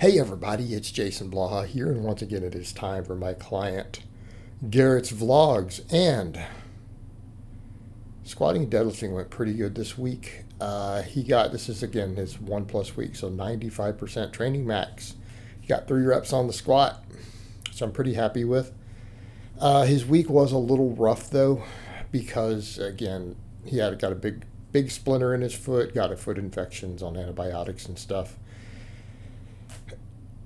Hey everybody, it's Jason Blaha here, and once again it is time for my client Garrett's vlogs. And squatting and deadlifting went pretty good this week. This is again his 1+ week, so 95% training max. He got 3 reps on the squat, so I'm pretty happy with. His week was a little rough though, because again he got a big splinter in his foot, got a foot infections on antibiotics and stuff.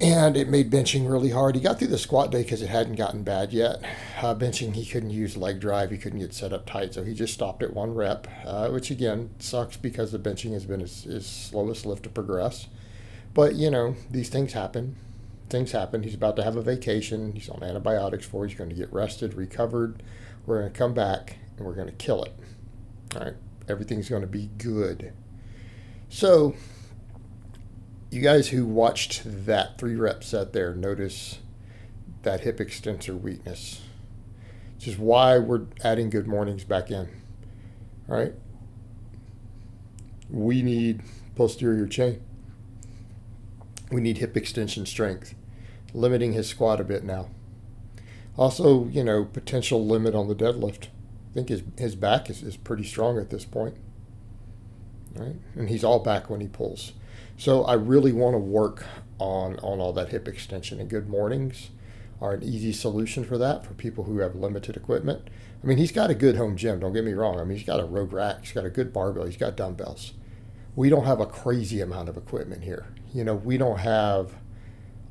And it made benching really hard. He got through the squat day because it hadn't gotten bad yet. Benching, he couldn't use leg drive. He couldn't get set up tight, so he just stopped at 1 rep, which again sucks because the benching has been his slowest lift to progress. But, these things happen. Things happen. He's about to have a vacation. He's on antibiotics for it. He's going to get rested, recovered. We're going to come back, and we're going to kill it. All right? Everything's going to be good. So you guys who watched that 3 rep set there notice that hip extensor weakness, which is why we're adding good mornings back in. All right. We need posterior chain. We need hip extension strength, limiting his squat a bit now. Also, potential limit on the deadlift. I think his back is pretty strong at this point. Right? And he's all back when he pulls. So I really want to work on all that hip extension, and good mornings are an easy solution for that for people who have limited equipment. I mean, he's got a good home gym, don't get me wrong. I mean, he's got a rogue rack, he's got a good barbell, he's got dumbbells. We don't have a crazy amount of equipment here. We don't have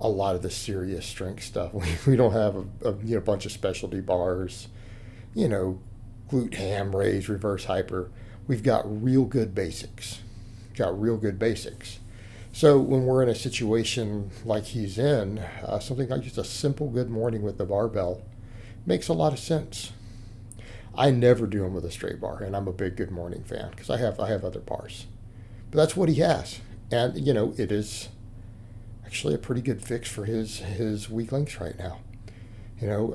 a lot of the serious strength stuff. We don't have a bunch of specialty bars, glute ham raise, reverse hyper. We've got real good basics. So when we're in a situation like he's in, something like just a simple good morning with the barbell makes a lot of sense. I never do him with a straight bar, and I'm a big good morning fan because I have other bars. But that's what he has. And, it is actually a pretty good fix for his weak links right now.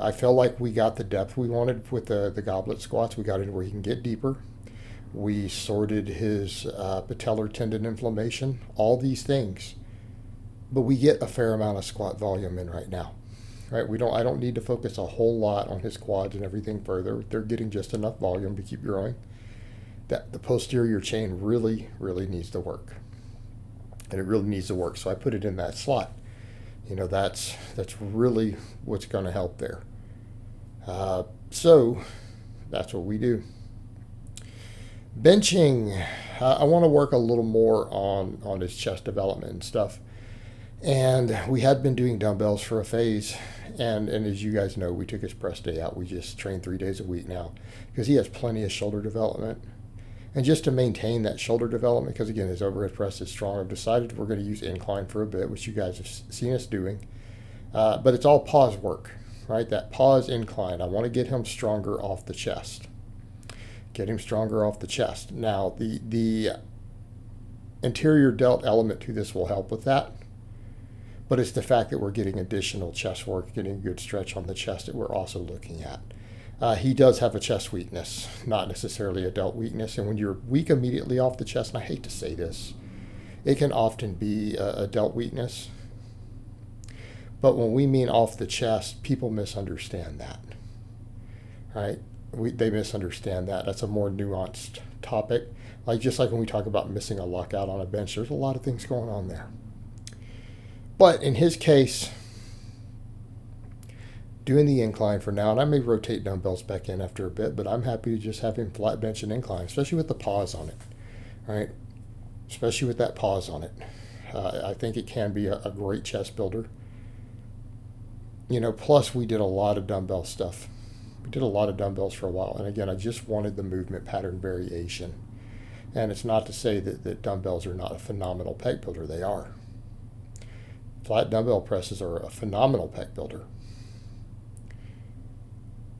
I felt like we got the depth we wanted with the goblet squats. We got into where he can get deeper. We sorted his patellar tendon inflammation, all these things. But we get a fair amount of squat volume in right now. Right? I don't need to focus a whole lot on his quads and everything further. They're getting just enough volume to keep growing. That the posterior chain really, really needs to work. And it really needs to work. So I put it in that slot. That's really what's going to help there. So that's what we do. Benching, I want to work a little more on his chest development and stuff. And we had been doing dumbbells for a phase. And as you guys know, we took his press day out. We just train 3 days a week now because he has plenty of shoulder development. And just to maintain that shoulder development, because again, his overhead press is strong, I've decided we're going to use incline for a bit, which you guys have seen us doing. But it's all pause work, right? That pause incline. I want to get him stronger off the chest. Now, the anterior delt element to this will help with that. But it's the fact that we're getting additional chest work, getting a good stretch on the chest that we're also looking at. He does have a chest weakness, not necessarily a delt weakness. And when you're weak immediately off the chest, and I hate to say this, it can often be a delt weakness. But when we mean off the chest, people misunderstand that, right? They misunderstand that. That's a more nuanced topic. Just like when we talk about missing a lockout on a bench, there's a lot of things going on there. But in his case, doing the incline for now, and I may rotate dumbbells back in after a bit, but I'm happy to just have him flat bench and incline, especially with the pause on it, right? Especially with that pause on it. I think it can be a great chest builder. Plus we did a lot of dumbbell stuff. We did a lot of dumbbells for a while. And again, I just wanted the movement pattern variation. And it's not to say that dumbbells are not a phenomenal pec builder. They are. Flat dumbbell presses are a phenomenal pec builder.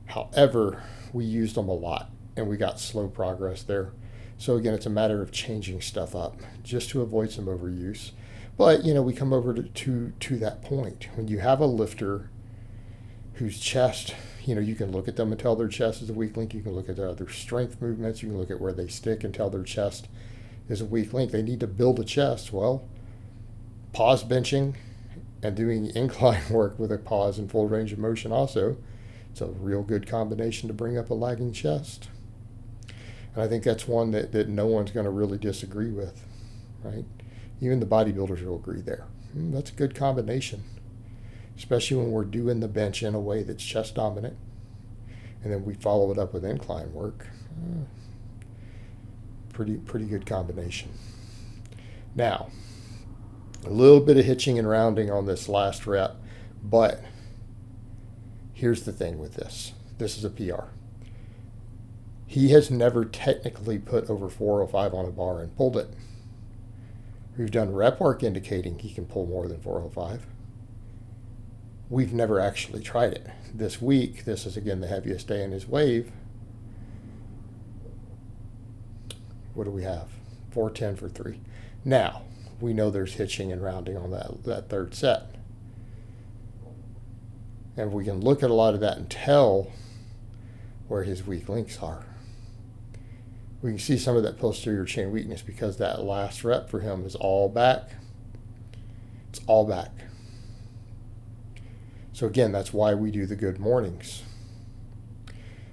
However, we used them a lot and we got slow progress there. So again, it's a matter of changing stuff up just to avoid some overuse. But, we come over to that point. When you have a lifter whose chest, you can look at them and tell their chest is a weak link. You can look at their other strength movements. You can look at where they stick and tell their chest is a weak link. They need to build a chest. Well, pause benching and doing incline work with a pause and full range of motion also. It's a real good combination to bring up a lagging chest. And I think that's one that no one's going to really disagree with, right? Even the bodybuilders will agree there. That's a good combination, especially when we're doing the bench in a way that's chest dominant. And then we follow it up with incline work. Pretty good combination. Now, a little bit of hitching and rounding on this last rep, but here's the thing with this. This is a PR. He has never technically put over 405 on a bar and pulled it. We've done rep work indicating he can pull more than 405. We've never actually tried it. This week, this is again the heaviest day in his wave. What do we have? 410 for 3. Now, we know there's hitching and rounding on that third set. And we can look at a lot of that and tell where his weak links are. We can see some of that posterior chain weakness because that last rep for him is all back. It's all back. So again, that's why we do the good mornings.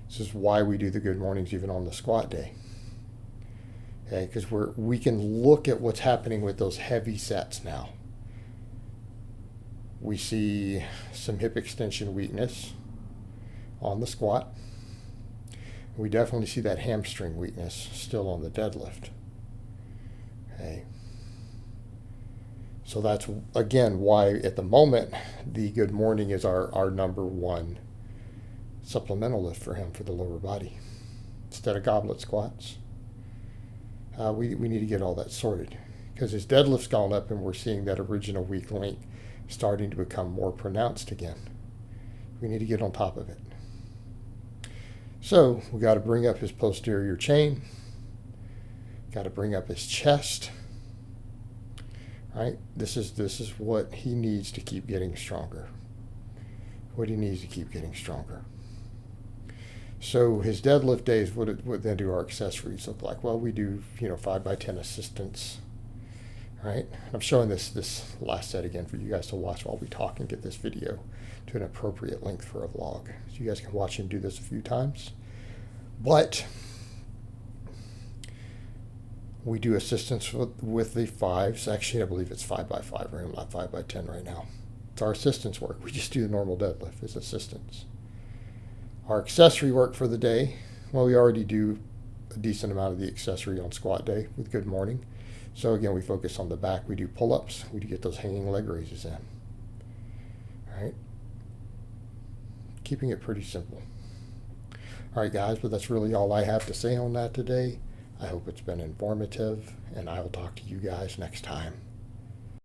This is why we do the good mornings even on the squat day. Okay, because we can look at what's happening with those heavy sets now. We see some hip extension weakness on the squat. We definitely see that hamstring weakness still on the deadlift. Okay. So that's, again, why at the moment the good morning is our number one supplemental lift for him for the lower body. Instead of goblet squats, we need to get all that sorted because his deadlift's gone up and we're seeing that original weak link starting to become more pronounced again. We need to get on top of it. So we got to bring up his posterior chain, got to bring up his chest. Right? This is what he needs to keep getting stronger. What he needs to keep getting stronger. So his deadlift days, what then do our accessories look like? Well, we do 5x10 assistance. Right? I'm showing this last set again for you guys to watch while we talk and get this video to an appropriate length for a vlog. So you guys can watch him do this a few times. But we do assistance with the 5s. Actually, I believe it's 5x5 or not 5x10 right now. It's our assistance work. We just do the normal deadlift as assistance. Our accessory work for the day, well, we already do a decent amount of the accessory on squat day with good morning. So again, we focus on the back. We do pull-ups. We do get those hanging leg raises in. All right. Keeping it pretty simple. All right, guys, but that's really all I have to say on that today. I hope it's been informative, and I will talk to you guys next time.